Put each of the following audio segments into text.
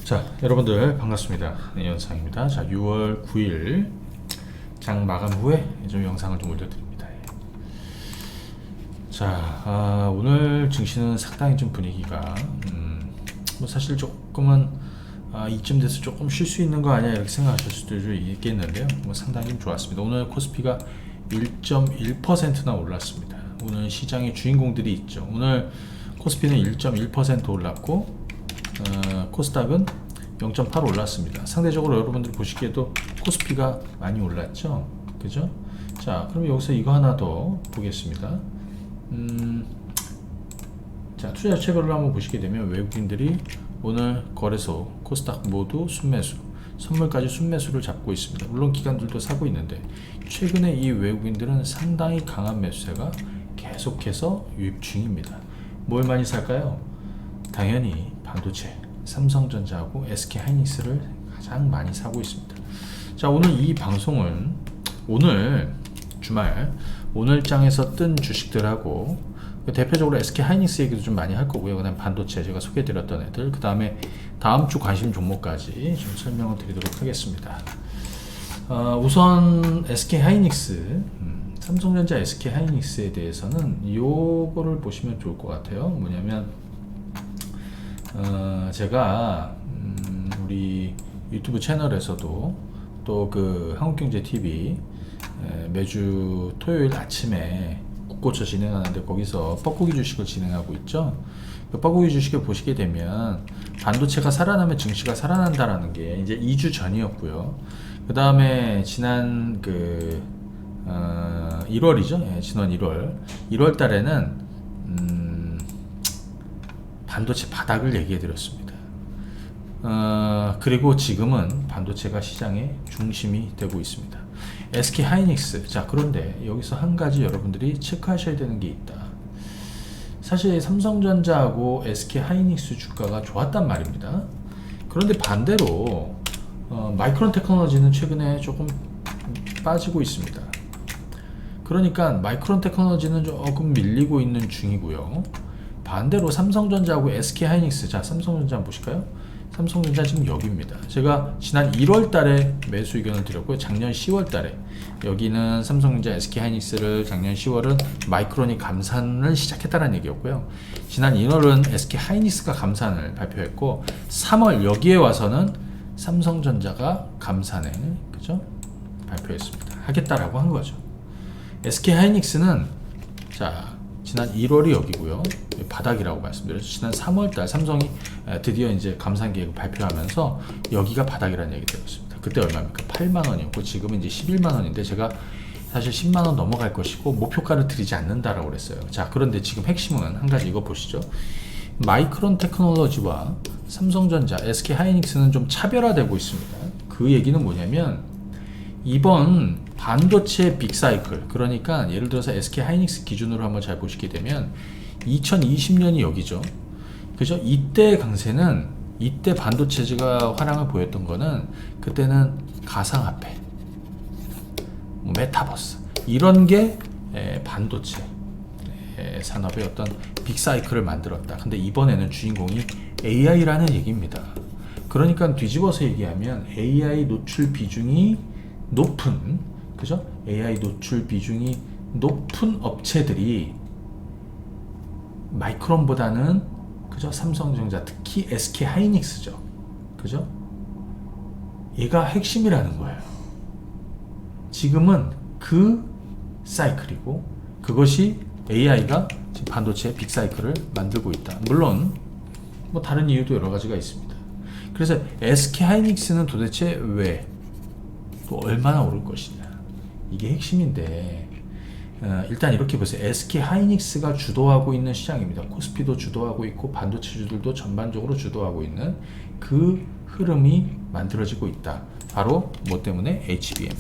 자, 여러분들 반갑습니다. 네, 연상입니다. 자, 6월 9일 장 마감 후에 좀 영상을 좀 올려드립니다. 자, 오늘 증시는 상당히 좀 분위기가 뭐 사실 조금은 이쯤 돼서 조금 쉴 수 있는 거 아니야 이렇게 생각하실 수도 있겠는데요. 뭐 상당히 좀 좋았습니다. 오늘 코스피가 1.1%나 올랐습니다. 오늘 시장의 주인공들이 있죠. 오늘 코스피는 1.1% 올랐고 코스닥은 0.8 올랐습니다. 상대적으로 여러분들 보시기에도 코스피가 많이 올랐죠, 그죠? 자, 그럼 여기서 이거 하나 더 보겠습니다. 자, 투자 체결을 한번 보시게 되면 외국인들이 오늘 거래소 코스닥 모두 순매수, 선물까지 순매수를 잡고 있습니다. 물론 기관들도 사고 있는데 최근에 이 외국인들은 상당히 강한 매수세가 계속해서 유입 중입니다. 뭘 많이 살까요? 당연히 반도체, 삼성전자하고 SK하이닉스를 가장 많이 사고 있습니다. 자, 오늘 이 방송은 오늘 주말 오늘 장에서 뜬 주식들하고 대표적으로 SK하이닉스 얘기도 좀 많이 할 거고요. 그 다음에 반도체 제가 소개해드렸던 애들, 그 다음에 다음 주 관심 종목까지 좀 설명을 드리도록 하겠습니다. 우선 SK하이닉스, 삼성전자 SK하이닉스에 대해서는 요거를 보시면 좋을 것 같아요. 뭐냐면 제가 우리 유튜브 채널에서도 또 그 한국경제TV 매주 토요일 아침에 국고쳐 진행하는데 거기서 뻐꾸기 주식을 진행하고 있죠. 그 뻐꾸기 주식을 보시게 되면 반도체가 살아나면 증시가 살아난다라는 게 이제 2주 전이었고요. 그 다음에 지난 1월이죠. 예, 지난 1월 달에는 반도체 바닥을 얘기해 드렸습니다. 그리고 지금은 반도체가 시장의 중심이 되고 있습니다. SK하이닉스. 자, 그런데 여기서 한 가지 여러분들이 체크하셔야 되는 게 있다. 사실 삼성전자하고 SK하이닉스 주가가 좋았단 말입니다. 그런데 반대로 마이크론 테크놀로지는 최근에 조금 빠지고 있습니다. 그러니까 마이크론 테크놀로지는 조금 밀리고 있는 중이고요. 반대로 삼성전자하고 SK하이닉스, 자, 삼성전자 한번 보실까요? 삼성전자 지금 여기입니다. 제가 지난 1월 달에 매수 의견을 드렸고요. 작년 10월 달에 여기는 삼성전자 SK하이닉스를 작년 10월은 마이크론이 감산을 시작했다는 얘기였고요. 지난 2월은 SK하이닉스가 감산을 발표했고 3월 여기에 와서는 삼성전자가 감산을 그죠? 발표했습니다. 하겠다라고 한 거죠. SK하이닉스는 자, 지난 1월이 여기고요. 바닥이라고 말씀드렸죠. 지난 3월달 삼성이 드디어 이제 감산 계획을 발표하면서 여기가 바닥이라는 얘기 들었습니다. 그때 얼마입니까? 8만 원이었고 지금은 이제 11만 원인데 제가 사실 10만 원 넘어갈 것이고 목표가를 드리지 않는다라고 그랬어요. 자, 그런데 지금 핵심은 한 가지 이거 보시죠. 마이크론 테크놀로지와 삼성전자, SK하이닉스는 좀 차별화되고 있습니다. 그 얘기는 뭐냐면 이번 반도체 빅사이클, 그러니까 예를 들어서 SK하이닉스 기준으로 한번 잘 보시게 되면 2020년이 여기죠. 그죠? 이때 강세는 이때 반도체가 화랑을 보였던 거는 그때는 가상화폐, 뭐 메타버스 이런 게 반도체 산업의 어떤 빅사이클을 만들었다. 근데 이번에는 주인공이 AI라는 얘기입니다. 그러니까 뒤집어서 얘기하면 AI 노출 비중이 높은, 그죠? AI 노출 비중이 높은 업체들이 마이크론보다는 그죠? 삼성전자, 특히 SK하이닉스죠. 그죠? 얘가 핵심이라는 거예요. 지금은 그 사이클이고 그것이 AI가 지금 반도체 빅사이클을 만들고 있다. 물론 뭐 다른 이유도 여러 가지가 있습니다. 그래서 SK하이닉스는 도대체 왜 또 얼마나 오를 것이냐, 이게 핵심인데 일단 이렇게 보세요. SK하이닉스가 주도하고 있는 시장입니다. 코스피도 주도하고 있고 반도체주들도 전반적으로 주도하고 있는 그 흐름이 만들어지고 있다. 바로 뭐 때문에? HBM.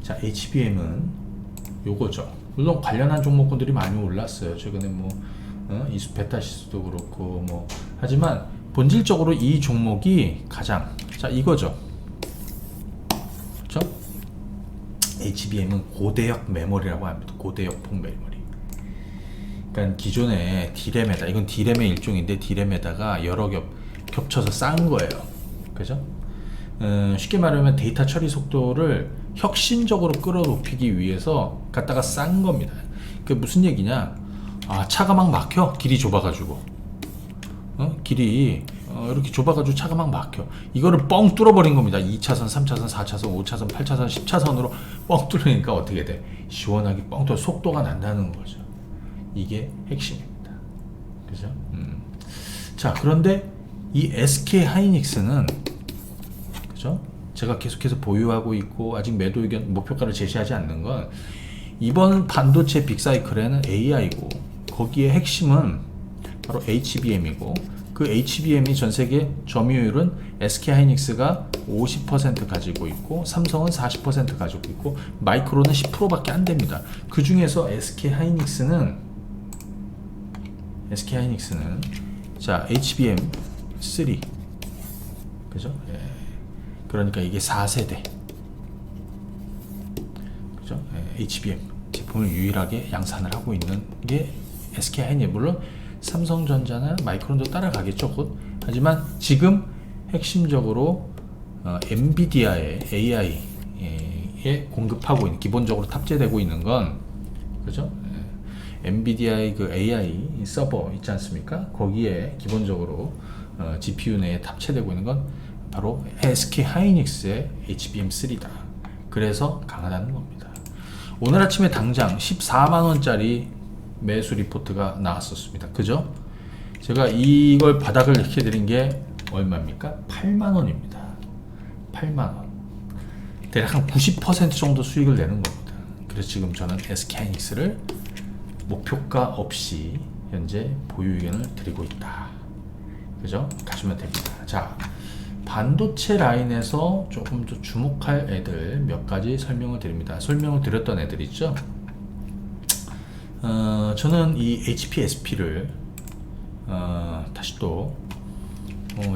자, HBM은 요거죠. 물론 관련한 종목군들이 많이 올랐어요. 최근에 뭐 이수페타시스도 그렇고 뭐 하지만 본질적으로 이 종목이 가장, 자, 이거죠. HBM은 고대역 메모리라고 합니다. 고대역폭 메모리. 그러니까 기존에 D램에다, 이건 D램의 일종인데 D램에다가 여러 겹 겹쳐서 싼 거예요. 그죠? 쉽게 말하면 데이터 처리 속도를 혁신적으로 끌어높이기 위해서 갖다가 싼 겁니다. 그게 무슨 얘기냐? 차가 막 막혀. 길이 좁아가지고. 길이 이렇게 좁아가지고 차가 막 막혀. 이거를 뻥 뚫어버린 겁니다. 2차선, 3차선, 4차선, 5차선, 8차선, 10차선으로 뻥 뚫으니까 어떻게 돼? 시원하게 뻥 뚫어 속도가 난다는 거죠. 이게 핵심입니다. 그죠? 자, 그런데 이 SK 하이닉스는, 그죠? 제가 계속해서 보유하고 있고 아직 매도 의견 목표가를 제시하지 않는 건, 이번 반도체 빅사이클에는 AI고 거기에 핵심은 바로 HBM이고, 그 HBM이 전세계 점유율은 SK 하이닉스가 50% 가지고 있고 삼성은 40% 가지고 있고 마이크론은 10%밖에 안 됩니다. 그 중에서 SK 하이닉스는 자, HBM3, 그죠? 예. 그러니까 이게 4세대, 그죠? 예. HBM 제품을 유일하게 양산을 하고 있는 게 SK 하이닉스. 물론 삼성전자나 마이크론도 따라가겠죠, 곧. 하지만 지금 핵심적으로 엔비디아의 AI에 공급하고 있는, 기본적으로 탑재되고 있는 건, 그죠? 엔비디아의 그 AI 서버 있지 않습니까? 거기에 기본적으로 GPU 내에 탑재되고 있는 건 바로 SK 하이닉스의 HBM3다. 그래서 강하다는 겁니다. 오늘 아침에 당장 14만원짜리 매수 리포트가 나왔었습니다. 그죠? 제가 이걸 바닥을 이렇게 드린 게 얼마입니까? 8만원입니다. 8만원. 대략 한 90% 정도 수익을 내는 겁니다. 그래서 지금 저는 SK하이닉스를 목표가 없이 현재 보유 의견을 드리고 있다. 그죠? 가시면 됩니다. 자, 반도체 라인에서 조금 더 주목할 애들 몇 가지 설명을 드립니다. 설명을 드렸던 애들 있죠? 저는 이 HPSP를 다시 또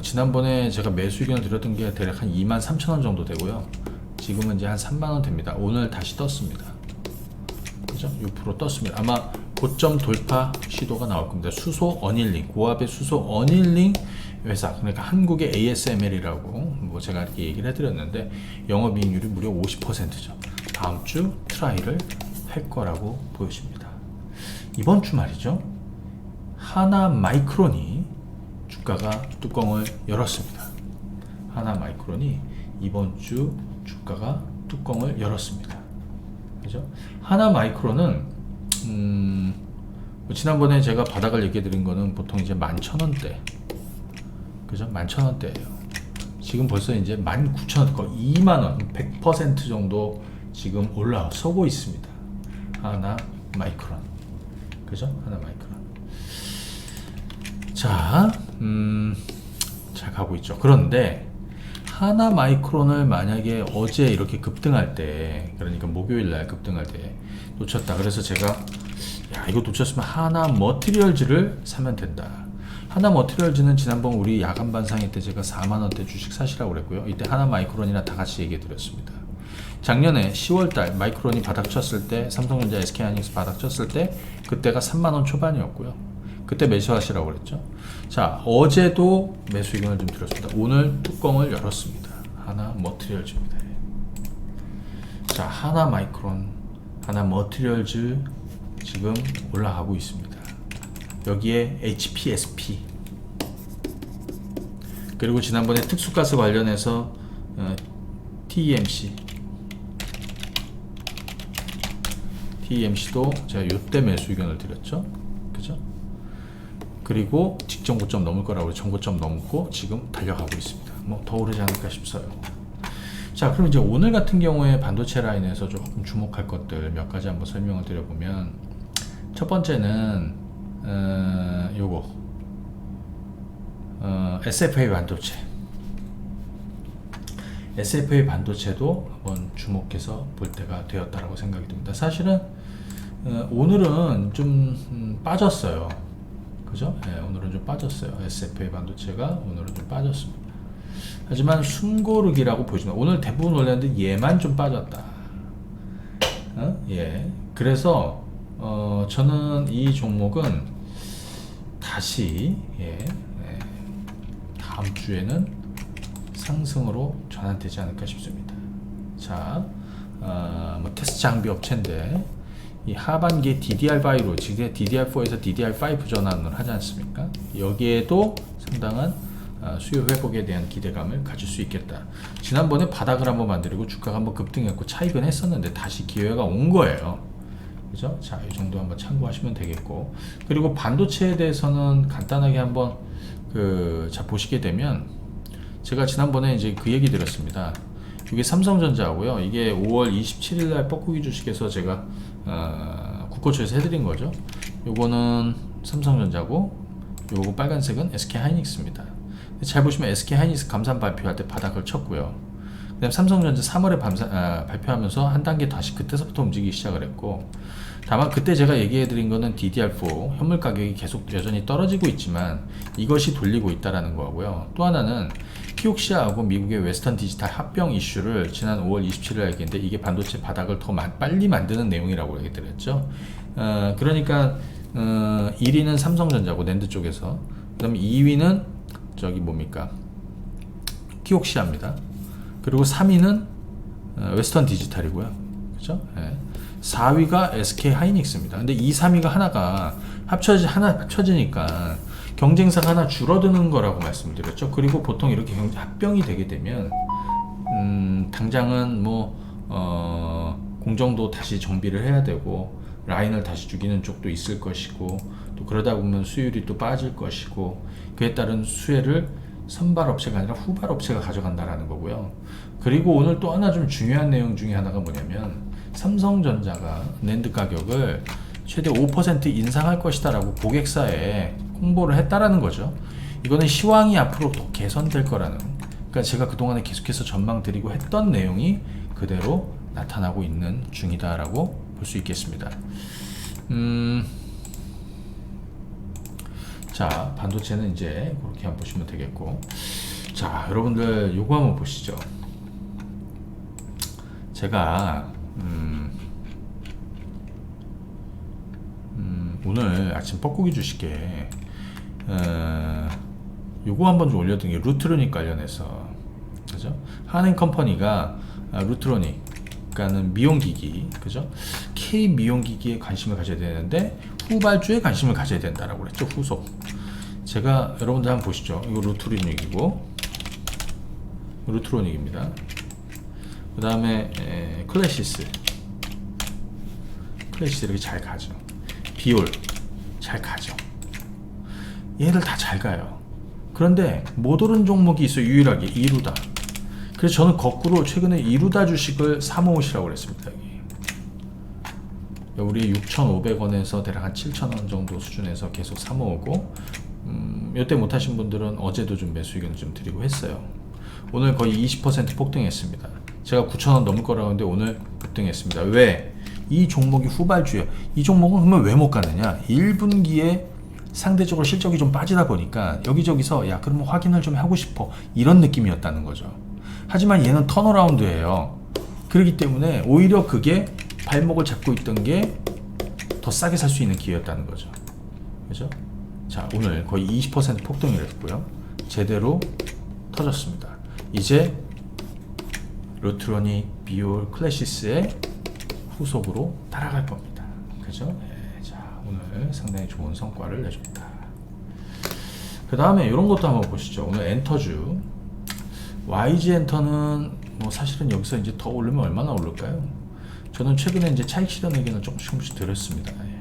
지난번에 제가 매수 의견을 드렸던 게 대략 한 23,000원 정도 되고요. 지금은 이제 한 3만원 됩니다. 오늘 다시 떴습니다. 그죠? 6% 떴습니다. 아마 고점 돌파 시도가 나올 겁니다. 수소 어닐링, 고압의 수소 어닐링 회사, 그러니까 한국의 ASML이라고 뭐 제가 이렇게 얘기를 해드렸는데 영업이익률이 무려 50%죠. 다음 주 트라이를 할 거라고 보여집니다. 이번 주 말이죠. 하나 마이크론이 주가가 뚜껑을 열었습니다. 하나 마이크론이 이번 주 주가가 뚜껑을 열었습니다. 그죠? 하나 마이크론은 지난번에 제가 바닥을 얘기해 드린 거는 보통 이제 11,000원대, 그죠? 11,000원대예요. 지금 벌써 이제 19,000원, 거의 2만원, 100% 정도 지금 올라서고 있습니다. 하나 마이크론, 그죠? 하나 마이크론. 자, 잘 가고 있죠. 그런데 하나 마이크론을 만약에 어제 이렇게 급등할 때, 그러니까 목요일날 급등할 때 놓쳤다. 그래서 제가 야, 이거 놓쳤으면 하나 머티리얼즈를 사면 된다. 하나 머티리얼즈는 지난번 우리 야간 반상회 때 제가 4만원대 주식 사시라고 그랬고요. 이때 하나 마이크론이나 다 같이 얘기해 드렸습니다. 작년에 10월달 마이크론이 바닥 쳤을 때, 삼성전자, SK하이닉스 바닥 쳤을 때 그때가 3만원 초반이었고요. 그때 매수하시라고 그랬죠. 자, 어제도 매수 의견을 좀 드렸습니다. 오늘 뚜껑을 열었습니다. 하나 머티리얼즈입니다. 자, 하나 마이크론, 하나 머티리얼즈 지금 올라가고 있습니다. 여기에 HPSP, 그리고 지난번에 특수가스 관련해서 TEMC도 제가 요때 매수 의견을 드렸죠. 그죠? 그리고 직전 고점 넘을 거라고, 전고점 넘고 지금 달려가고 있습니다. 뭐 더 오르지 않을까 싶어요. 자, 그럼 이제 오늘 같은 경우에 반도체 라인에서 조금 주목할 것들 몇 가지 한번 설명을 드려보면, 첫 번째는 요거 SFA 반도체. SFA 반도체도 한번 주목해서 볼 때가 되었다라고 생각이 듭니다. 사실은 오늘은 좀 빠졌어요. 그죠? 네, 오늘은 좀 빠졌어요. SFA 반도체가 오늘은 좀 빠졌습니다. 하지만 숨고르기라고 보여집니다. 오늘 대부분 올랐는데 얘만 좀 빠졌다. 예. 그래서 저는 이 종목은 다시 다음 주에는 상승으로 전환되지 않을까 싶습니다. 자, 뭐 테스트 장비 업체인데 이 하반기에 DDR5로 지금 DDR4에서 DDR5 전환을 하지 않습니까? 여기에도 상당한 수요 회복에 대한 기대감을 가질 수 있겠다. 지난번에 바닥을 한번 만들고 주가가 한번 급등했고 차익은 했었는데 다시 기회가 온 거예요. 그죠? 자, 이 정도 한번 참고하시면 되겠고, 그리고 반도체에 대해서는 간단하게 한번 자 보시게 되면 제가 지난번에 이제 그 얘기 드렸습니다. 이게 삼성전자하고요. 이게 5월 27일 날 뻐꾸기 주식에서 제가 국고초에서 해드린 거죠. 요거는 삼성전자고, 요거 빨간색은 SK하이닉스입니다. 잘 보시면 SK하이닉스 감산 발표할 때 바닥을 쳤고요. 그 다음 삼성전자 3월에 발표하면서 한 단계 다시 그때서부터 움직이기 시작을 했고, 다만 그때 제가 얘기해 드린 거는 DDR4 현물 가격이 계속 여전히 떨어지고 있지만 이것이 돌리고 있다라는 거고요. 또 하나는 키옥시아하고 미국의 웨스턴 디지털 합병 이슈를 지난 5월 27일 얘기했는데, 이게 반도체 바닥을 더 빨리 만드는 내용이라고 얘기 드렸죠. 그러니까 1위는 삼성전자고 낸드 쪽에서, 그 다음에 2위는 저기 뭡니까 키옥시아입니다. 그리고 3위는 웨스턴 디지털이고요. 그죠? 네. 4위가 SK하이닉스입니다. 근데 2, 3위가 하나 합쳐지니까 경쟁사가 하나 줄어드는 거라고 말씀드렸죠. 그리고 보통 이렇게 합병이 되게 되면 당장은 뭐 공정도 다시 정비를 해야 되고 라인을 다시 죽이는 쪽도 있을 것이고, 또 그러다 보면 수율이 또 빠질 것이고, 그에 따른 수혜를 선발업체가 아니라 후발업체가 가져간다라는 거고요. 그리고 오늘 또 하나 좀 중요한 내용 중에 하나가 뭐냐면, 삼성전자가 낸드 가격을 최대 5% 인상할 것이다 라고 고객사에 홍보를 했다라는 거죠. 이거는 시황이 앞으로 더 개선될 거라는, 그러니까 제가 그동안에 계속해서 전망 드리고 했던 내용이 그대로 나타나고 있는 중이다 라고 볼 수 있겠습니다. 자, 반도체는 이제 그렇게 한번 보시면 되겠고, 자, 여러분들 요거 한번 보시죠. 제가 오늘 아침 뻐꾸기 주식에 요거 한번 좀 올려둔 게 루트로닉 관련해서, 그죠? 한행컴퍼니가 루트로닉, 그러니까는 미용기기, 그죠? K 미용기기에 관심을 가져야 되는데 후발주에 관심을 가져야 된다라고 그랬죠. 후속. 제가 여러분들 한번 보시죠. 이거 루트로닉이고, 루트로닉입니다. 그 다음에 클래시스 이렇게 잘 가죠. 비올 잘 가죠. 얘들 다 잘 가요. 그런데 못 오른 종목이 있어요. 유일하게 이루다. 그래서 저는 거꾸로 최근에 이루다 주식을 사모으시라고 그랬습니다. 우리 6,500원에서 대략 한 7,000원 정도 수준에서 계속 사모으고, 이때 못하신 분들은 어제도 좀 매수 의견을 좀 드리고 했어요. 오늘 거의 20% 폭등했습니다. 제가 9,000원 넘을 거라고 했는데 오늘 급등했습니다. 왜? 이 종목이 후발주예요. 이 종목은 그러면 왜 못 가느냐? 1분기에 상대적으로 실적이 좀 빠지다 보니까 여기저기서 야 그러면 확인을 좀 하고 싶어, 이런 느낌이었다는 거죠. 하지만 얘는 턴어라운드예요. 그렇기 때문에 오히려 그게 발목을 잡고 있던 게 더 싸게 살 수 있는 기회였다는 거죠. 그죠? 자, 오늘 거의 20% 폭등을 했고요. 제대로 터졌습니다. 이제 루트로닉, 비올, 클래시스의 후속으로 따라갈 겁니다. 그죠? 네, 자, 오늘 상당히 좋은 성과를 내줬다. 그 다음에 이런 것도 한번 보시죠. 오늘 엔터주, YG 엔터는 뭐 사실은 여기서 이제 더 오르면 얼마나 오를까요? 저는 최근에 이제 차익 실현 의견을 조금씩 드렸습니다. 예.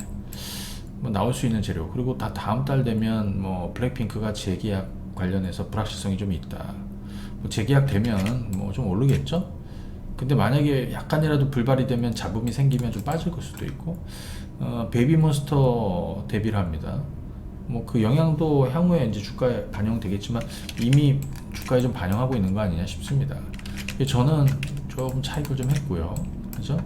뭐 나올 수 있는 재료, 그리고 다 다음 달 되면 뭐 블랙핑크가 재계약 관련해서 불확실성이 좀 있다. 뭐 재계약 되면 뭐 좀 오르겠죠? 근데 만약에 약간이라도 불발이 되면 잡음이 생기면 좀 빠질 수도 있고, 베이비몬스터 대비를 합니다. 뭐 그 영향도 향후에 이제 주가에 반영되겠지만 이미 주가에 좀 반영하고 있는 거 아니냐 싶습니다. 저는 조금 차익을 좀 했고요. 그죠?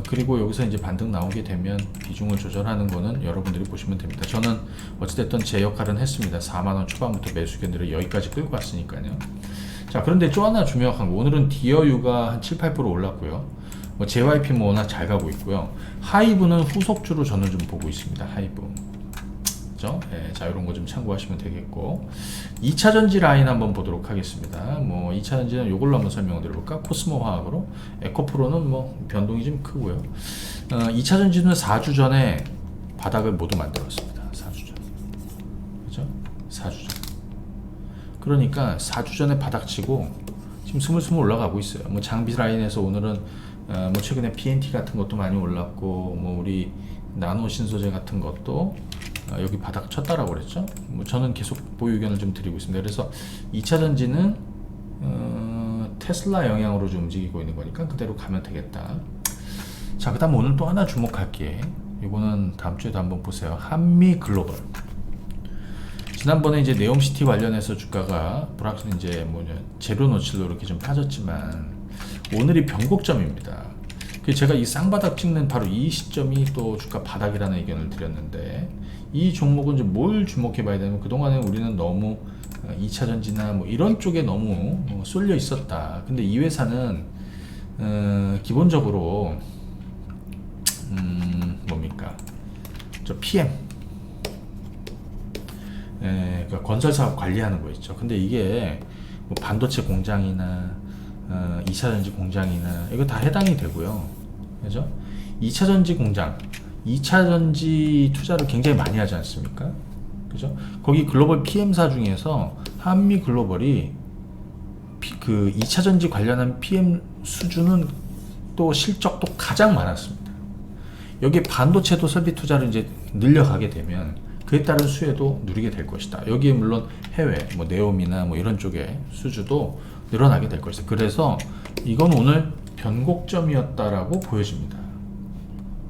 그리고 여기서 이제 반등 나오게 되면 비중을 조절하는 거는 여러분들이 보시면 됩니다. 저는 어찌됐든 제 역할은 했습니다. 4만원 초반부터 매수 견들을 여기까지 끌고 왔으니까요. 자, 그런데 또 하나 중요한 거, 오늘은 디어유가 한 7, 8% 올랐고요. 뭐 JYP 뭐 워낙 잘 가고 있고요. 하이브는 후속주로 저는 좀 보고 있습니다. 하이브. 그죠? 예, 자, 이런 거 좀 참고하시면 되겠고, 2차 전지 라인 한번 보도록 하겠습니다. 뭐 2차 전지는 이걸로 한번 설명을 드려볼까? 코스모 화학으로, 에코프로는 뭐 변동이 좀 크고요. 2차 전지는 4주 전에 바닥을 모두 만들었습니다. 4주 전, 그죠? 4주 전. 그러니까 4주 전에 바닥치고 지금 스물스물 올라가고 있어요. 뭐 장비 라인에서 오늘은 뭐 최근에 PNT 같은 것도 많이 올랐고, 뭐 우리 나노 신소재 같은 것도 여기 바닥 쳤다라고 그랬죠. 뭐 저는 계속 보유 의견을 좀 드리고 있습니다. 그래서 2차 전지는 테슬라 영향으로 좀 움직이고 있는 거니까 그대로 가면 되겠다. 자, 그다음 오늘 또 하나 주목할 게, 이거는 다음 주에도 한번 보세요. 한미 글로벌. 지난번에 이제 네옴시티 관련해서 주가가 불확실 이제 뭐냐 제로 노출로 이렇게 좀 빠졌지만 오늘이 변곡점입니다. 제가 이 쌍바닥 찍는 바로 이 시점이 또 주가 바닥이라는 의견을 드렸는데, 이 종목은 이제 뭘 주목해 봐야 되냐면, 그동안에 우리는 너무 2차 전지나 뭐 이런 쪽에 너무 쏠려 있었다. 근데 이 회사는 기본적으로 뭡니까? 저 PM, 그러니까 건설 사업 관리하는 거 있죠. 근데 이게 뭐 반도체 공장이나 2차 전지 공장이나 이거 다 해당이 되고요. 그죠? 2차 전지 공장, 2차 전지 투자를 굉장히 많이 하지 않습니까? 그죠? 거기 글로벌 PM사 중에서 한미 글로벌이 그 2차 전지 관련한 PM 수준은 또 실적도 가장 많았습니다. 여기 반도체도 설비 투자를 이제 늘려가게 되면 그에 따른 수혜도 누리게 될 것이다. 여기에 물론 해외, 뭐 네옴이나 뭐 이런 쪽의 수주도 늘어나게 될 것이다. 그래서 이건 오늘 변곡점이었다라고 보여집니다.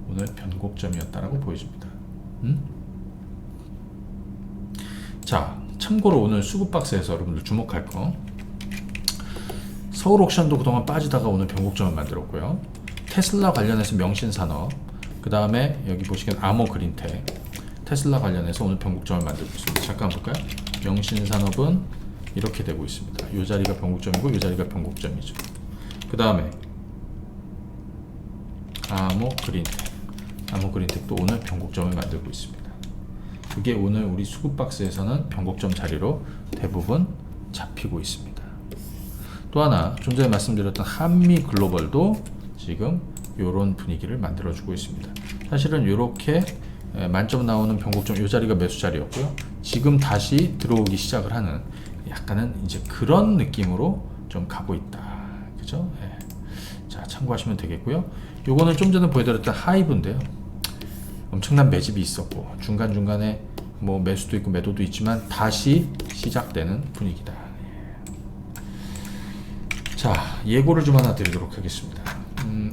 오늘 변곡점이었다라고 보여집니다. 자, 참고로 오늘 수급박스에서 여러분들 주목할 거, 서울옥션도 그동안 빠지다가 오늘 변곡점을 만들었고요. 테슬라 관련해서 명신산업, 그 다음에 여기 보시면 아모그린텍, 테슬라 관련해서 오늘 변곡점을 만들고 있습니다. 잠깐 볼까요? 명신산업은 이렇게 되고 있습니다. 이 자리가 변곡점이고 이 자리가 변곡점이죠. 그 다음에 아모그린텍도 오늘 변곡점을 만들고 있습니다. 그게 오늘 우리 수급박스에서는 변곡점 자리로 대부분 잡히고 있습니다. 또 하나 좀 전에 말씀드렸던 한미 글로벌도 지금 이런 분위기를 만들어주고 있습니다. 사실은 이렇게 만점 나오는 변곡점 이 자리가 매수 자리였고요. 지금 다시 들어오기 시작을 하는 약간은 이제 그런 느낌으로 좀 가고 있다. 그죠? 네. 자, 참고하시면 되겠고요. 요거는 좀 전에 보여드렸던 하이브인데요. 엄청난 매집이 있었고 중간중간에 뭐 매수도 있고 매도도 있지만 다시 시작되는 분위기다. 자, 예고를 좀 하나 드리도록 하겠습니다.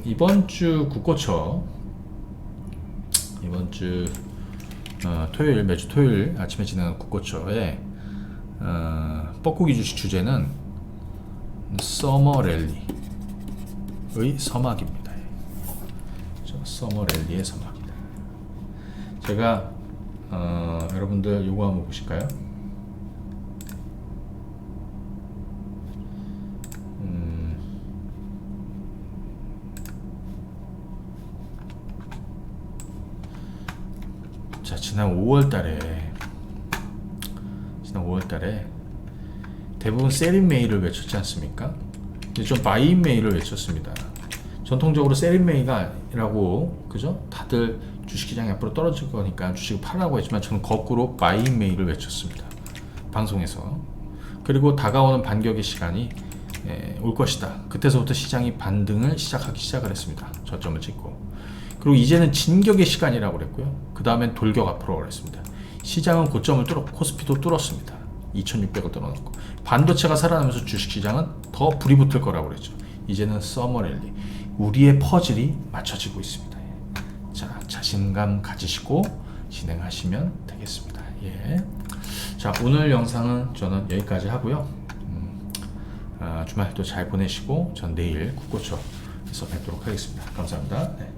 이번 주 국고처, 이번 주 토요일, 매주 토요일 아침에 진행하는 국고처에 뻐꾸기 주식 주제는 서머 랠리의 서막입니다. 서머 랠리의 서막이다. 제가 여러분들 요거 한번 보실까요? 자, 지난 5월달에 대부분 셀인 메일을 외쳤지 않습니까? 근데 좀 바이인 메일을 외쳤습니다. 전통적으로 셀인 메일이라고, 그죠? 다들 주식시장이 앞으로 떨어질 거니까 주식을 팔라고 했지만 저는 거꾸로 바이인 메일을 외쳤습니다. 방송에서. 그리고 다가오는 반격의 시간이 올 것이다. 그때서부터 시장이 반등을 시작을 했습니다. 저점을 찍고. 그리고 이제는 진격의 시간이라고 그랬고요. 그 다음엔 돌격 앞으로 그랬습니다. 시장은 고점을 코스피도 뚫었습니다. 2600을 뚫어놓고 반도체가 살아나면서 주식시장은 더 불이 붙을 거라고 그랬죠. 이제는 서머 랠리, 우리의 퍼즐이 맞춰지고 있습니다. 자, 자신감 가지시고 진행하시면 되겠습니다. 예. 자, 오늘 영상은 저는 여기까지 하고요. 주말도 잘 보내시고 전 내일 국고처에서 뵙도록 하겠습니다. 감사합니다. 네.